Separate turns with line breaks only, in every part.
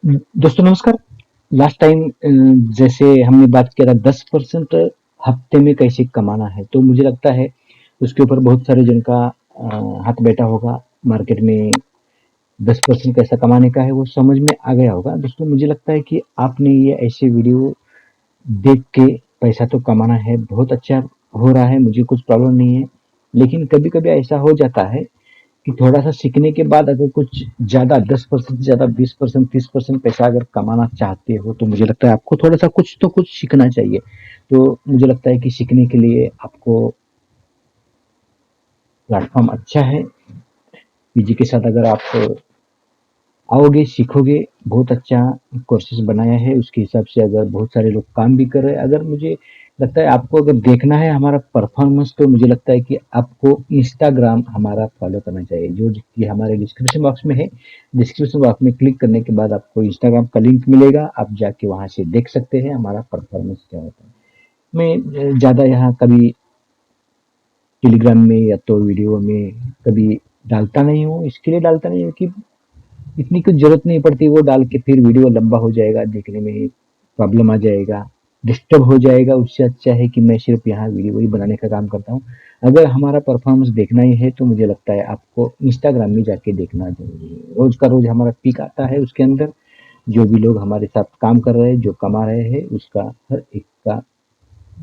दोस्तों नमस्कार। Last time जैसे हमने बात किया था 10% हफ्ते में कैसे कमाना है, तो मुझे लगता है उसके ऊपर बहुत सारे जन का हाथ बैठा होगा। मार्केट में 10% कैसा कमाने का है वो समझ में आ गया होगा। दोस्तों मुझे लगता है कि आपने ये ऐसे वीडियो देख के पैसा तो कमाना है, बहुत अच्छा हो रहा है, मुझे कुछ प्रॉब्लम नहीं है। लेकिन कभी कभी ऐसा हो जाता है कि थोड़ा-सा सीखने के बाद अगर कुछ ज़्यादा 10% से ज़्यादा 20% 30% पैसा अगर कमाना चाहते हो, तो मुझे लगता है आपको थोड़ा-सा कुछ तो कुछ सीखना चाहिए। तो मुझे लगता है कि सीखने के लिए आपको प्लेटफ़ॉर्म अच्छा है। पीजी के साथ अगर आप आओगे, सीखोगे, बहुत अच्छा कोर्सेज़ बनाया है, उसके हिसाब से अगर बहुत सारे लोग काम भी कर रहे हैं। अगर मुझे लगता है आपको अगर देखना है हमारा परफ़ॉर्मेंस, तो मुझे लगता है कि आपको इंस्टाग्राम हमारा फ़ॉलो करना चाहिए, जो कि हमारे डिस्क्रिप्शन बॉक्स में है। डिस्क्रिप्शन बॉक्स में क्लिक करने के बाद आपको इंस्टाग्राम का लिंक मिलेगा, आप जाके वहाँ से देख सकते हैं हमारा परफ़ॉर्मेंस क्या होता है। मैं ज़्यादा यहाँ कभी टेलीग्राम में या तो वीडियो में कभी डालता नहीं हूँ, इसके लिए डालता नहीं हूँ कि इतनी कुछ जरूरत नहीं पड़ती, वो डाल के फिर वीडियो लंबा हो जाएगा, देखने में प्रॉब्लम आ जाएगा, डिस्टर्ब हो जाएगा। उससे अच्छा है कि मैं सिर्फ यहाँ वीडियो ही बनाने का काम करता हूँ। अगर हमारा परफॉर्मेंस देखना ही है तो मुझे लगता है आपको इंस्टाग्राम में जाके देखना जरूरी है। रोज का रोज हमारा पिक आता है, उसके अंदर जो भी लोग हमारे साथ काम कर रहे हैं, जो कमा रहे हैं, उसका हर एक का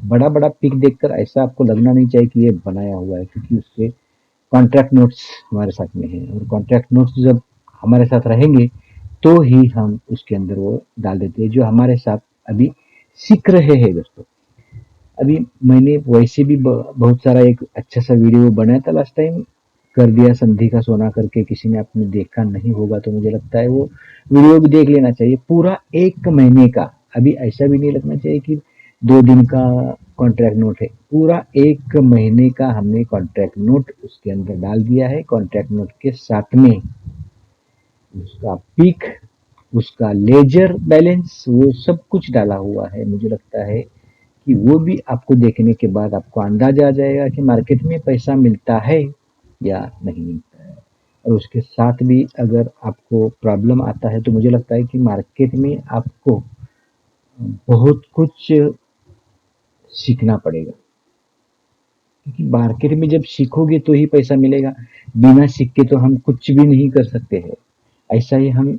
बड़ा बड़ा पिक देखकर ऐसा आपको लगना नहीं चाहिए कि ये बनाया हुआ है, क्योंकि उससे कॉन्ट्रैक्ट नोट्स हमारे साथ में है, और कॉन्ट्रैक्ट नोट्स जब हमारे साथ रहेंगे तो ही हम उसके अंदर वो डाल देते हैं जो हमारे साथ अभी सीख रहे हैं। दोस्तों अभी मैंने वैसे भी बहुत सारा एक अच्छा सा वीडियो बनाया था लास्ट टाइम, कर दिया संधि का सोना करके, किसी ने आपने देखा नहीं होगा तो मुझे लगता है वो वीडियो भी देख लेना चाहिए, पूरा 1 महीने का। अभी ऐसा भी नहीं लगना चाहिए कि 2 दिन का कॉन्ट्रैक्ट नोट है, पूरा 1 महीने का हमने कॉन्ट्रैक्ट नोट उसके अंदर डाल दिया है। कॉन्ट्रैक्ट नोट के साथ में उसका पिक, उसका लेजर बैलेंस, वो सब कुछ डाला हुआ है। मुझे लगता है कि वो भी आपको देखने के बाद आपको अंदाजा आ जाएगा कि मार्केट में पैसा मिलता है या नहीं मिलता है। और उसके साथ भी अगर आपको प्रॉब्लम आता है तो मुझे लगता है कि मार्केट में आपको बहुत कुछ सीखना पड़ेगा, क्योंकि मार्केट में जब सीखोगे तो ही पैसा मिलेगा। बिना सीख के तो हम कुछ भी नहीं कर सकते हैं। ऐसा ही हम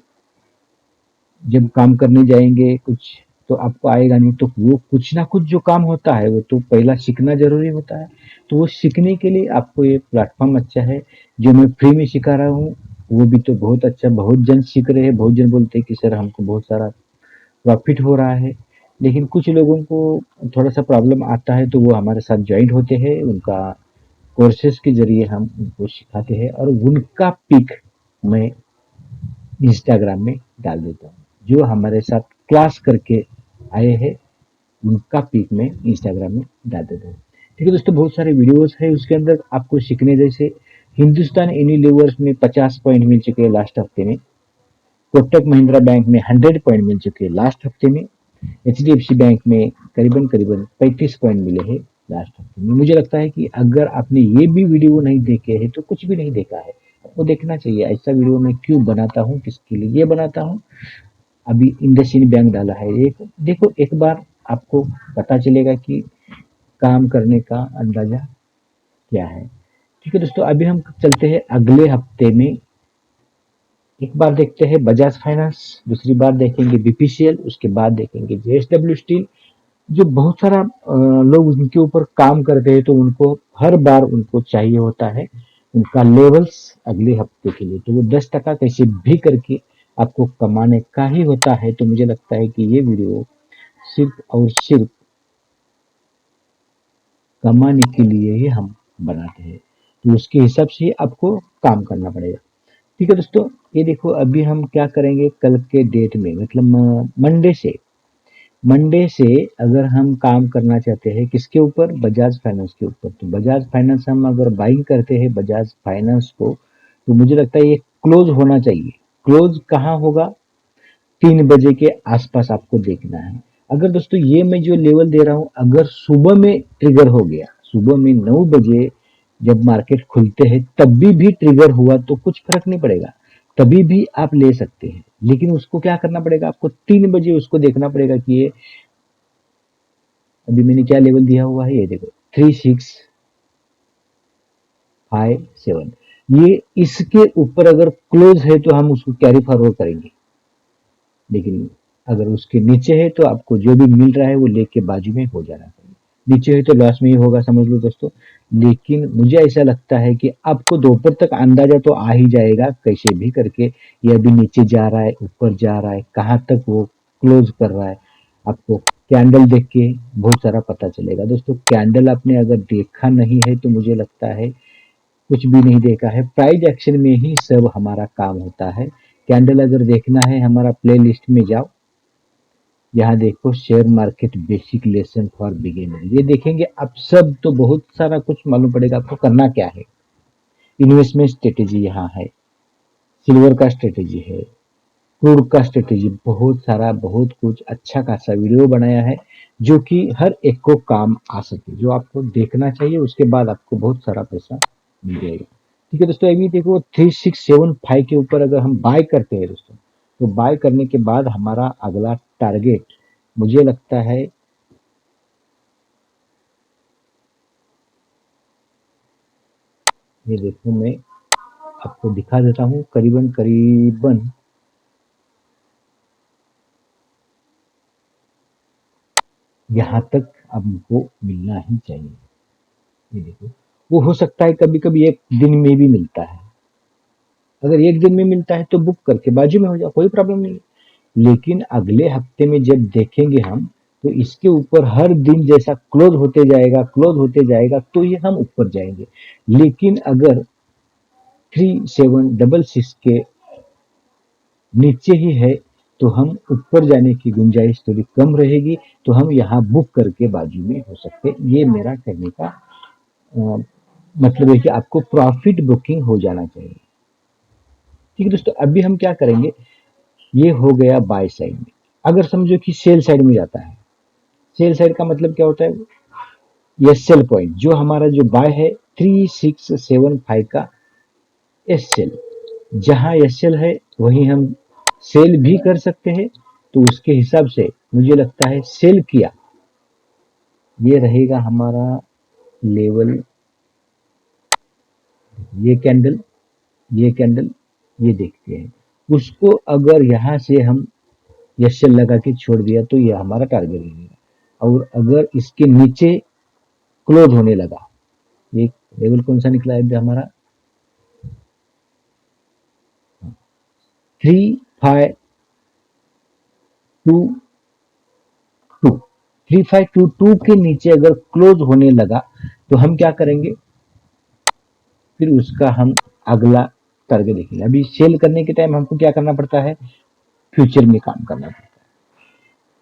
जब काम करने जाएंगे कुछ, तो आपको आएगा नहीं, तो वो कुछ ना कुछ जो काम होता है वो तो पहला सीखना जरूरी होता है। तो वो सीखने के लिए आपको ये प्लेटफॉर्म अच्छा है, जो मैं फ्री में सिखा रहा हूँ। वो भी तो बहुत अच्छा, बहुत जन सीख रहे हैं, बहुत जन बोलते हैं कि सर हमको बहुत सारा प्रॉफिट हो रहा है। लेकिन कुछ लोगों को थोड़ा सा प्रॉब्लम आता है तो वो हमारे साथ ज्वाइंट होते हैं, उनका कोर्सेज के जरिए हम उनको सिखाते हैं, और उनका पिक मैं इंस्टाग्राम में डाल देता हूँ। जो हमारे साथ क्लास करके आए हैं उनका पिक मैं इंस्टाग्राम में डाल देता हूँ। ठीक है दोस्तों, बहुत सारे वीडियोस है उसके अंदर आपको सीखने जैसे। हिंदुस्तान यूनिलीवर्स में 50 पॉइंट मिल चुके हैं लास्ट हफ्ते में। कोटक महिंद्रा बैंक में 100 पॉइंट मिल चुके हैं लास्ट हफ्ते में। एचडीएफसी बैंक में करीबन करीबन 35 पॉइंट मिले हैं लास्ट हफ्ते में। मुझे लगता है कि अगर आपने ये भी वीडियो नहीं देखे है तो कुछ भी नहीं देखा है, आपको देखना चाहिए। ऐसा वीडियो मैं क्यों बनाता हूँ, किसके लिए बनाता हूँ। अभी इंडसइंड बैंक डाला है, एक देखो, एक बार आपको पता चलेगा कि काम करने का अंदाजा क्या है। ठीक है दोस्तों, अभी हम चलते हैं अगले हफ्ते में। एक बार देखते हैं बजाज फाइनेंस, दूसरी बार देखेंगे बीपीसीएल, उसके बाद देखेंगे जेएसडब्ल्यू स्टील। जो बहुत सारा लोग उनके ऊपर काम करते हैं तो उनको हर बार उनको चाहिए होता है उनका लेवल्स अगले हफ्ते के लिए, तो वो 10% कैसे भी करके आपको कमाने का ही होता है। तो मुझे लगता है कि ये वीडियो सिर्फ और सिर्फ कमाने के लिए ही हम बनाते हैं, तो उसके हिसाब से आपको काम करना पड़ेगा। ठीक है दोस्तों, ये देखो अभी हम क्या करेंगे कल के डेट में, मतलब मंडे से अगर हम काम करना चाहते हैं किसके ऊपर, बजाज फाइनेंस के ऊपर। तो बजाज फाइनेंस हम अगर बाइंग करते हैं बजाज फाइनेंस को, तो मुझे लगता है ये क्लोज होना चाहिए। क्लोज कहाँ होगा, 3 बजे के आसपास आपको देखना है। अगर दोस्तों ये मैं जो लेवल दे रहा हूँ अगर सुबह में ट्रिगर हो गया, सुबह में 9 बजे जब मार्केट खुलते हैं तब भी ट्रिगर हुआ तो कुछ फर्क नहीं पड़ेगा। तभी भी आप ले सकते हैं, लेकिन उसको क्या करना पड़ेगा, आपको 3 बजे उसको देखना पड़ेगा कि ये अभी मैंने क्या लेवल दिया हुआ है, ये देखो 3657, ये इसके ऊपर अगर क्लोज है तो हम उसको कैरी फॉरवर्ड करेंगे, लेकिन अगर उसके नीचे है तो आपको जो भी मिल रहा है वो लेके बाजू में हो जाना चाहिए। नीचे है तो लॉस में ही होगा, समझ लो दोस्तों। लेकिन मुझे ऐसा लगता है कि आपको दोपहर तक अंदाजा तो आ ही जाएगा कैसे भी करके, ये अभी नीचे जा रहा है, ऊपर जा रहा है, कहाँ तक वो क्लोज कर रहा है। आपको कैंडल देख के बहुत सारा पता चलेगा दोस्तों। कैंडल आपने अगर देखा नहीं है तो मुझे लगता है कुछ भी नहीं देखा है। प्राइस एक्शन में ही सब हमारा काम होता है। कैंडल अगर देखना है, हमारा प्ले लिस्ट में जाओ, यहाँ देखो share market basic lesson for beginner, ये देखेंगे आप सब तो बहुत सारा कुछ मालूम पड़ेगा आपको करना क्या है। इन्वेस्टमेंट स्ट्रेटेजी यहाँ है, सिल्वर का स्ट्रेटेजी है, क्रूड का स्ट्रेटेजी, बहुत सारा बहुत कुछ अच्छा खासा वीडियो बनाया है जो कि हर एक को काम आ सके, जो आपको देखना चाहिए। उसके बाद आपको बहुत सारा पैसा मिल जाएगा। ठीक है दोस्तों, अभी देखो 3675 के ऊपर अगर हम बाय करते हैं दोस्तों, तो बाय करने के बाद हमारा अगला टारगेट मुझे लगता है, ये देखो मैं आपको दिखा देता हूँ, करीबन करीबन यहाँ तक हमको मिलना ही चाहिए। ये देखो, वो हो सकता है कभी कभी एक दिन में भी मिलता है। अगर एक दिन में मिलता है तो बुक करके बाजू में हो जाए, कोई प्रॉब्लम नहीं है। लेकिन अगले हफ्ते में जब देखेंगे हम, तो इसके ऊपर हर दिन जैसा क्लोज होते जाएगा, क्लोज होते जाएगा, तो ये हम ऊपर जाएंगे। लेकिन अगर 3766 के नीचे ही है तो हम ऊपर जाने की गुंजाइश थोड़ी कम रहेगी, तो हम यहाँ बुक करके बाजू में हो सकते। ये मेरा कहने का मतलब है कि आपको प्रॉफिट बुकिंग हो जाना चाहिए। ठीक है दोस्तों, अभी हम क्या करेंगे, ये हो गया बाय साइड में। अगर समझो कि सेल साइड में जाता है, सेल साइड का मतलब क्या होता है, ये सेल पॉइंट जो हमारा जो बाय है 3675 का एस सेल, जहां एस सेल है वहीं हम सेल भी कर सकते हैं। तो उसके हिसाब से मुझे लगता है सेल किया, ये रहेगा हमारा लेवल, ये कैंडल, ये कैंडल, ये देखते हैं। उसको अगर यहाँ से हम यस सेल लगा के छोड़ दिया तो ये हमारा टारगेट रहेगा। और अगर इसके नीचे क्लोज होने लगा, ये लेवल कौन सा निकला है अभी हमारा, 3522, 3522 के नीचे अगर क्लोज होने लगा तो हम क्या करेंगे, फिर उसका हम अगला टारगेट देखेंगे। अभी सेल करने के टाइम हमको क्या करना पड़ता है, फ्यूचर में काम करना पड़ता है।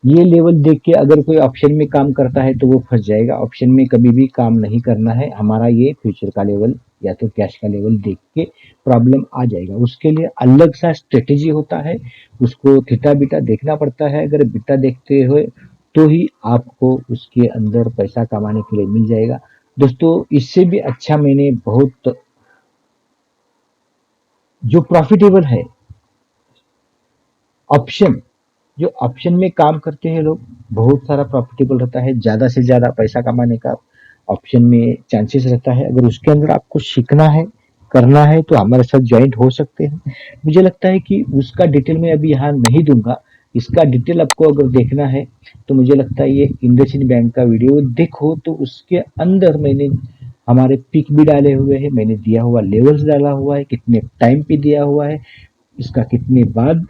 ये लेवल देख के अगर कोई ऑप्शन में काम करता है तो वो फंस जाएगा। ऑप्शन में कभी भी काम नहीं करना है, हमारा ये फ्यूचर का लेवल या तो कैश का लेवल देख के प्रॉब्लम आ जाएगा। उसके लिए अलग सा स्ट्रेटेजी होता है, उसको थीटा बीटा देखना पड़ता है। अगर बीटा देखते हुए तो ही आपको उसके अंदर पैसा कमाने के लिए मिल जाएगा। दोस्तों, इससे भी अच्छा मैंने बहुत जो प्रॉफिटेबल है ऑप्शन, जो ऑप्शन में काम करते हैं लोग, बहुत सारा प्रॉफिटेबल रहता है, ज्यादा से ज्यादा पैसा कमाने का ऑप्शन में चांसेस रहता है। अगर उसके अंदर आपको सीखना है, करना है, तो हमारे साथ ज्वाइंट हो सकते हैं। मुझे लगता है कि उसका डिटेल मैं अभी यहाँ नहीं दूंगा। इसका डिटेल आपको अगर देखना है तो मुझे लगता है ये इंडसइंड बैंक का वीडियो देखो, तो उसके अंदर मैंने हमारे पिक भी डाले हुए हैं, मैंने दिया हुआ लेवल्स डाला हुआ है, कितने टाइम पे दिया हुआ है, इसका कितने बाद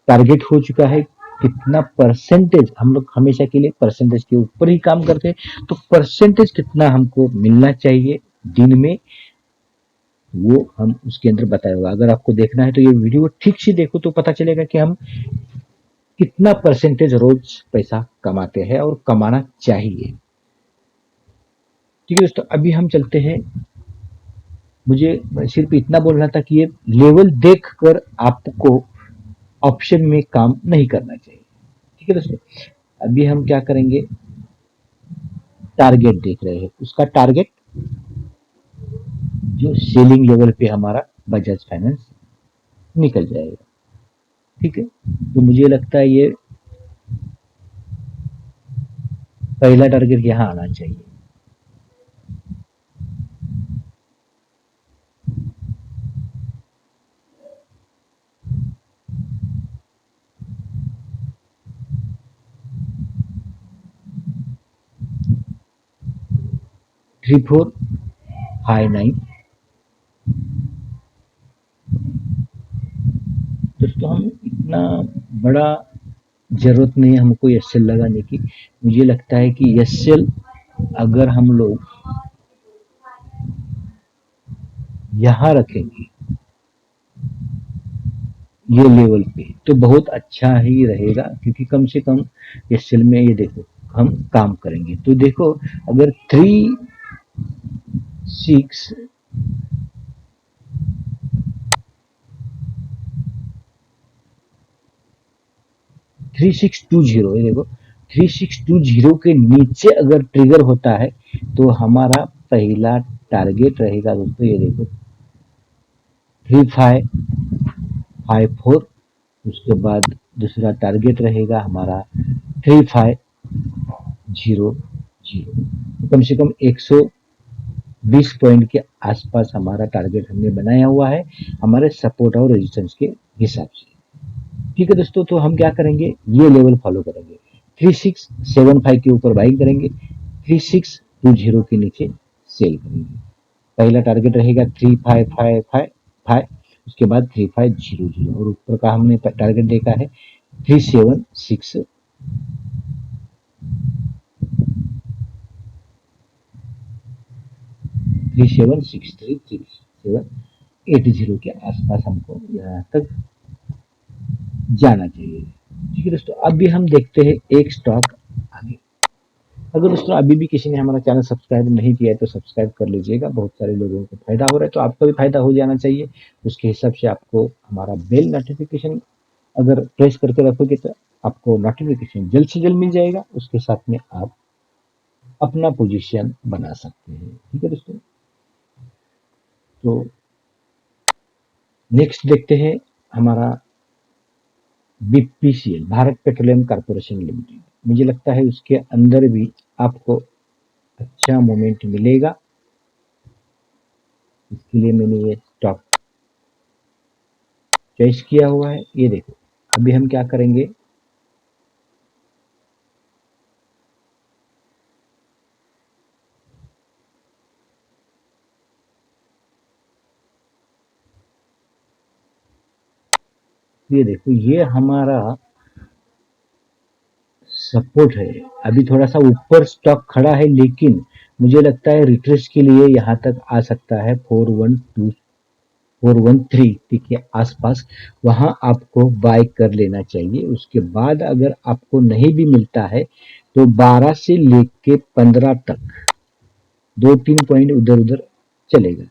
टारगेट हो चुका है, कितना परसेंटेज, हम लोग हमेशा के लिए परसेंटेज के ऊपर ही काम करते हैं, तो परसेंटेज कितना हमको मिलना चाहिए दिन में, वो हम उसके अंदर बताया हुआ। अगर आपको देखना है तो ये वीडियो ठीक से देखो तो पता चलेगा कि हम कितना परसेंटेज रोज पैसा कमाते हैं और कमाना चाहिए। ठीक है दोस्तों, अभी हम चलते हैं। मुझे सिर्फ इतना बोलना था कि ये लेवल देख कर आपको ऑप्शन में काम नहीं करना चाहिए। ठीक है दोस्तों, अभी हम क्या करेंगे, टारगेट देख रहे हैं, उसका टारगेट जो सेलिंग लेवल पे हमारा बजाज फाइनेंस निकल जाएगा। ठीक है, तो मुझे लगता है ये पहला टारगेट यहाँ आना चाहिए। 3459। दोस्तों हम इतना बड़ा जरूरत नहीं है हमको एस एल लगाने की। मुझे लगता है कि एस एल अगर हम लोग यहाँ रखेंगे ये लेवल पे तो बहुत अच्छा ही रहेगा, क्योंकि कम से कम एस एल में ये देखो हम काम करेंगे। तो देखो अगर 36 3620, ये देखो 3620 के नीचे अगर ट्रिगर होता है तो हमारा पहला टारगेट रहेगा दोस्तों, ये देखो 3554। उसके बाद दूसरा टारगेट रहेगा हमारा 3500। कम से कम 120 पॉइंट के आसपास हमारा टारगेट हमने बनाया हुआ है हमारे सपोर्ट और रेजिस्टेंस के हिसाब से। ठीक है दोस्तों, तो हम क्या करेंगे, ये लेवल फॉलो करेंगे। 3675 के ऊपर बाइंग करेंगे, 3620 के नीचे सेल करेंगे। पहला टारगेट रहेगा 3555, उसके बाद 3500, और ऊपर का हमने टारगेट देखा है 3780 के आसपास हमको यहाँ तक जाना चाहिए। ठीक है दोस्तों, अब भी हम देखते हैं एक स्टॉक आगे। अगर दोस्तों अभी भी किसी ने हमारा चैनल सब्सक्राइब नहीं किया है तो सब्सक्राइब कर लीजिएगा, बहुत सारे लोगों को फायदा हो रहा है तो आपका भी फायदा हो जाना चाहिए। उसके हिसाब से आपको हमारा बेल नोटिफिकेशन अगर प्रेस करके रखोगे तो आपको नोटिफिकेशन जल्द से जल्द मिल जाएगा, उसके साथ में आप अपना पोजीशन बना सकते हैं। ठीक है दोस्तों, तो नेक्स्ट देखते हैं हमारा BPCL, Bharat petroleum corporation limited. मुझे लगता है उसके अंदर भी आपको अच्छा मोमेंट मिलेगा, इसके लिए मैंने ये स्टॉक चॉइस किया हुआ है। ये देखो अभी हम क्या करेंगे, ये देखो ये हमारा सपोर्ट है। अभी थोड़ा सा ऊपर स्टॉक खड़ा है, लेकिन मुझे लगता है रिट्रेस के लिए यहाँ तक आ सकता है 412 413 के आसपास, वहां आपको बाय कर लेना चाहिए। उसके बाद अगर आपको नहीं भी मिलता है तो 12 से लेके 15 तक 2-3 पॉइंट उधर उधर चलेगा,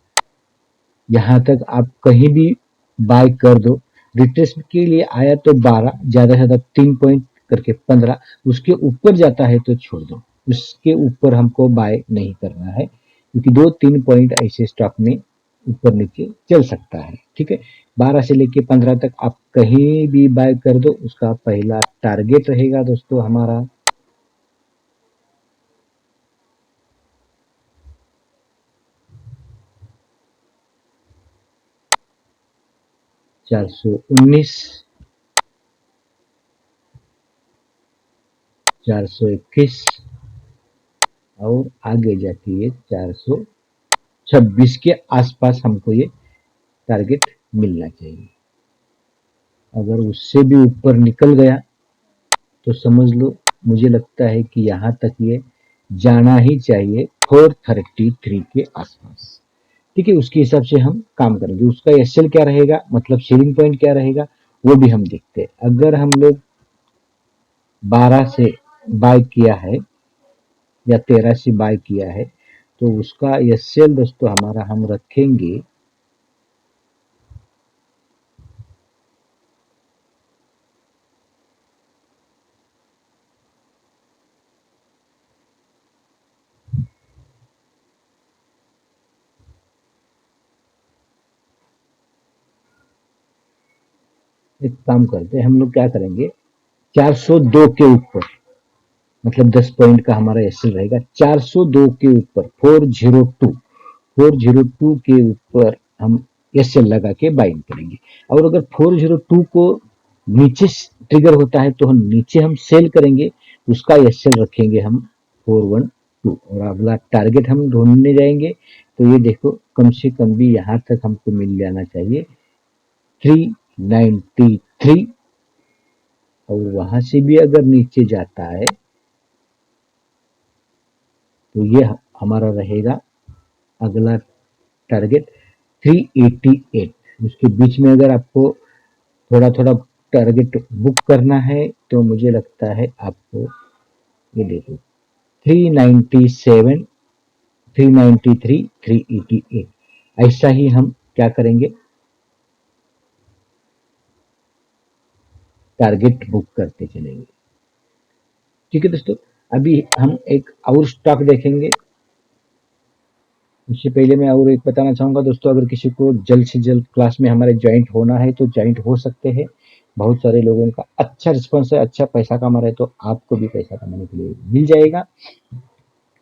यहाँ तक आप कहीं भी बाय कर दो। रिट्रेसमेंट के लिए आया तो 12, ज्यादा से ज्यादा 3 पॉइंट करके 15, उसके ऊपर जाता है तो छोड़ दो, उसके ऊपर हमको बाय नहीं करना है, क्योंकि 2-3 पॉइंट ऐसे स्टॉक में ऊपर नीचे चल सकता है। ठीक है, 12 से लेके 15 तक आप कहीं भी बाय कर दो। उसका पहला टारगेट रहेगा दोस्तों हमारा 419, 421, और आगे जाती है 426 के आसपास हमको ये टारगेट मिलना चाहिए। अगर उससे भी ऊपर निकल गया तो समझ लो, मुझे लगता है कि यहाँ तक ये जाना ही चाहिए 433 के आसपास। ठीक है, उसके हिसाब से हम काम करेंगे। उसका एसएल क्या रहेगा, मतलब सेलिंग पॉइंट क्या रहेगा, वो भी हम देखते हैं। अगर हम लोग 12 से बाय किया है या 13 से बाय किया है तो उसका एसएल दोस्तों हमारा हम रखेंगे एक काम करते हैं, हम लोग क्या करेंगे, 402 के ऊपर, मतलब 10 पॉइंट का हमारा एसएल रहेगा, 402 के ऊपर 402 के ऊपर हम एसएल लगा के बाइंग करेंगे। और अगर 402 को नीचे ट्रिगर होता है तो हम नीचे हम सेल करेंगे, उसका एसएल रखेंगे हम 412, और अगला टारगेट हम ढूंढने जाएंगे। तो ये देखो, कम से कम भी यहाँ तक हमको मिल जाना चाहिए 393, और वहां से भी अगर नीचे जाता है तो ये हमारा रहेगा अगला टारगेट 388। उसके बीच में अगर आपको थोड़ा थोड़ा टारगेट बुक करना है तो मुझे लगता है आपको, ये देखो, 397, 393, 388, ऐसा ही हम क्या करेंगे, टारगेट बुक करते चलेंगे। ठीक है दोस्तों, अभी हम एक और स्टॉक देखेंगे। उससे पहले मैं और एक बताना चाहूंगा दोस्तों, अगर किसी को जल्द से जल्द क्लास में हमारे ज्वाइंट होना है तो ज्वाइंट हो सकते हैं। बहुत सारे लोगों का अच्छा रिस्पॉन्स है, अच्छा पैसा कमा रहे, तो आपको भी पैसा कमाने के लिए मिल जाएगा।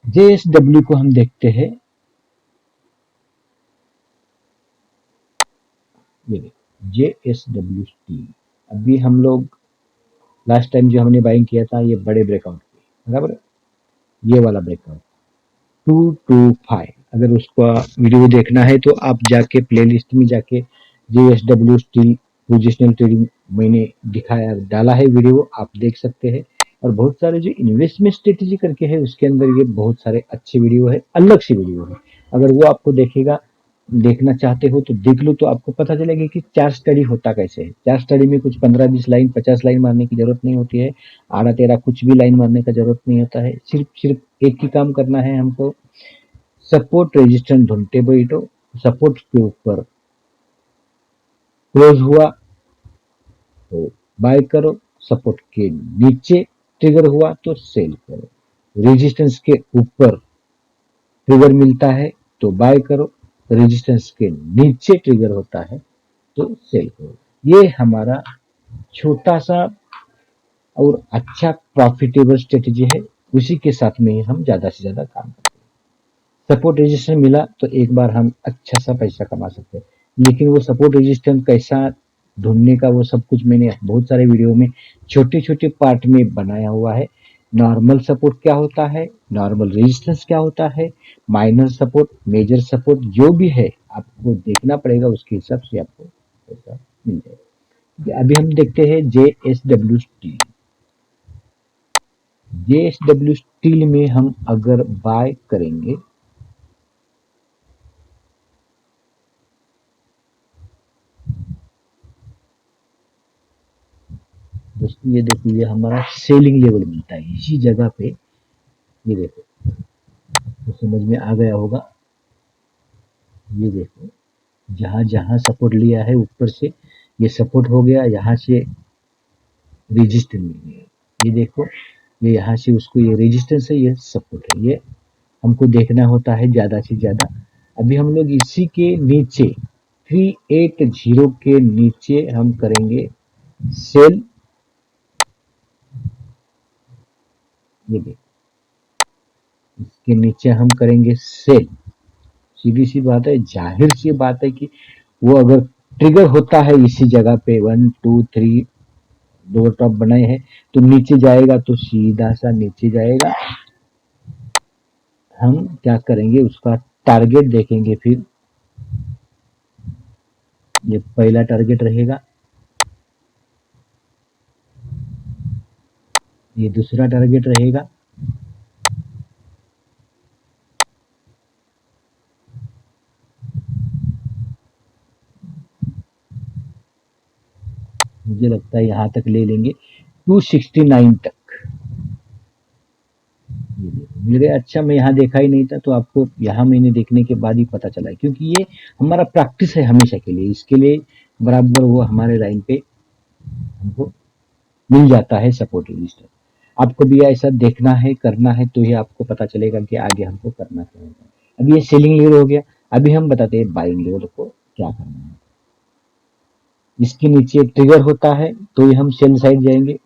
जेएसडब्ल्यू को हम देखते हैं, ये देखो जेएसडब्ल्यू स्टील। अभी हम लोग लास्ट टाइम जो हमने बाइंग किया था, ये बड़े ब्रेकआउट पे, बराबर है? ये वाला ब्रेकआउट 225, अगर उसका वीडियो देखना है तो आप जाके प्लेलिस्ट में जाके जेएसडब्ल्यू स्टील पोजिशनल ट्रेडिंग मैंने दिखाया, डाला है वीडियो, आप देख सकते हैं। और बहुत सारे जो इन्वेस्टमेंट स्ट्रेटेजी करके है, उसके अंदर ये बहुत सारे अच्छे वीडियो है, अलग सी वीडियो है। अगर वो आपको देखना चाहते हो तो देख लो, तो आपको पता चलेगा कि चार्ट स्टडी होता कैसे है। चार्ट स्टडी में कुछ 15-20 लाइन 50 लाइन मारने की जरूरत नहीं होती है, आड़ा तेरा कुछ भी लाइन मारने का जरूरत नहीं होता है। सिर्फ सिर्फ एक ही काम करना है हमको, सपोर्ट रेजिस्टेंस ढूंढते बैठो। सपोर्ट के ऊपर क्लोज हुआ तो बाय करो, सपोर्ट के नीचे ट्रिगर हुआ तो सेल करो। रेजिस्टेंस के ऊपर ट्रिगर मिलता है तो बाय करो, रेजिस्टेंस के नीचे ट्रिगर होता है तो सेल करो। ये हमारा छोटा सा और अच्छा प्रॉफिटेबल स्ट्रेटेजी है, उसी के साथ में ही हम ज्यादा से ज्यादा काम करते हैं। सपोर्ट रेजिस्टेंस मिला तो एक बार हम अच्छा सा पैसा कमा सकते हैं, लेकिन वो सपोर्ट रेजिस्टेंस कैसा ढूंढने का, वो सब कुछ मैंने बहुत सारे वीडियो में छोटे छोटे पार्ट में बनाया हुआ है। नॉर्मल सपोर्ट क्या होता है, नॉर्मल रेजिस्टेंस क्या होता है, माइनर सपोर्ट, मेजर सपोर्ट, जो भी है आपको देखना पड़ेगा, उसके हिसाब से आपको पैसा मिल जाएगा। अभी हम देखते हैं जेएसडब्ल्यू स्टील। जेएसडब्ल्यू स्टील में हम अगर बाय करेंगे, दोस्तों ये देखो, ये हमारा सेलिंग लेवल मिलता है इसी जगह पे। ये देखो, तो समझ में आ गया होगा। ये देखो, जहां जहां सपोर्ट लिया है ऊपर से, ये सपोर्ट हो गया, यहाँ से रेजिस्टेंस मिल गया। ये देखो, ये यहाँ से उसको, ये रेजिस्टेंस है, ये सपोर्ट है, ये हमको देखना होता है ज्यादा से ज्यादा। अभी हम लोग इसी के नीचे 380 के नीचे हम करेंगे सेल। ये देखो, इसके नीचे हम करेंगे सेल। सीधी सी बात है, जाहिर सी बात है कि वो अगर ट्रिगर होता है इसी जगह पे, 1 2 3 दो टॉप बनाए हैं, तो नीचे जाएगा तो सीधा सा नीचे जाएगा। हम क्या करेंगे, उसका टारगेट देखेंगे। फिर ये पहला टारगेट रहेगा, ये दूसरा टारगेट रहेगा, मुझे लगता है यहाँ तक ले लेंगे 269 तक। ये देखो मिल गया। अच्छा, मैं यहाँ देखा ही नहीं था, तो आपको यहाँ मैंने देखने के बाद ही पता चला, क्योंकि ये हमारा प्रैक्टिस है हमेशा के लिए, इसके लिए बराबर वो हमारे लाइन पे हमको मिल जाता है सपोर्ट रजिस्टर। आपको भी ऐसा देखना है, करना है, तो ही आपको पता चलेगा कि आगे हमको करना क्या है। अब ये सेलिंग लेवल हो गया, अभी हम बताते हैं बाइंग लेवल को क्या करना है। इसके नीचे ट्रिगर होता है, तो ये हम सेल साइड जाएंगे।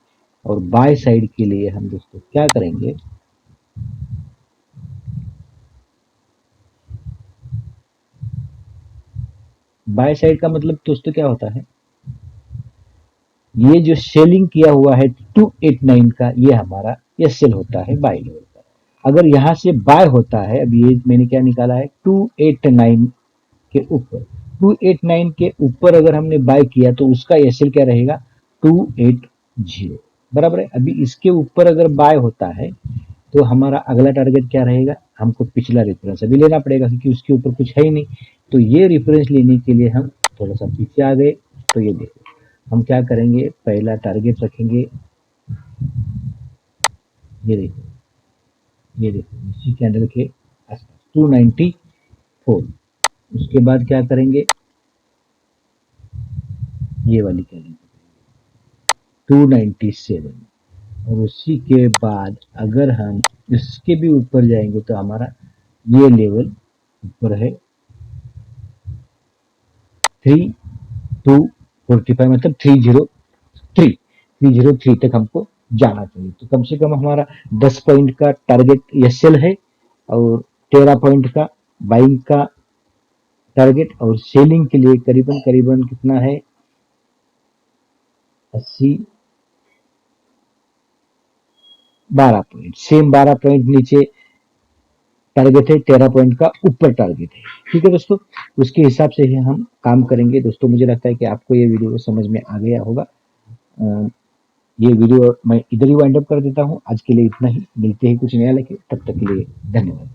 और बाय साइड के लिए हम दोस्तों क्या करेंगे, बाय साइड का मतलब दोस्तों क्या होता है, ये जो सेलिंग किया हुआ है 289 का, ये हमारा ये सेल होता है बाय लेवल का। अगर यहाँ से बाय होता है, अब ये मैंने क्या निकाला है 289 के ऊपर, 289 के ऊपर अगर हमने बाय किया तो उसका एसएल क्या रहेगा 280, बराबर है। अभी इसके ऊपर अगर बाय होता है तो हमारा अगला टारगेट क्या रहेगा, हमको पिछला रेफरेंस अभी लेना पड़ेगा क्योंकि उसके ऊपर कुछ है ही नहीं। तो ये रेफरेंस लेने के लिए हम थोड़ा सा पीछे आ गए। तो ये देखो हम क्या करेंगे, पहला टारगेट रखेंगे, ये देखो, ये देखो इसी कैंडल के आसपास 294। उसके बाद क्या करेंगे, ये वाली कैंडल 297। और उसी के बाद अगर हम इसके भी ऊपर जाएंगे तो हमारा ये लेवल ऊपर है 3245, मतलब 303 तक हमको जाना चाहिए। तो कम से कम हमारा 10 पॉइंट का टारगेट एसएल है, और 13 पॉइंट का बाइंग का टारगेट, और सेलिंग के लिए करीबन करीबन कितना है 80, 12 पॉइंट, सेम 12 पॉइंट नीचे टारगेट है, 13 पॉइंट का ऊपर टारगेट है। ठीक है दोस्तों, उसके हिसाब से ही हम काम करेंगे। दोस्तों मुझे लगता है कि आपको ये वीडियो समझ में आ गया होगा। ये वीडियो मैं इधर ही वाइंड अप कर देता हूँ। आज के लिए इतना ही, मिलते हैं कुछ नया लेके, तब तक के लिए धन्यवाद।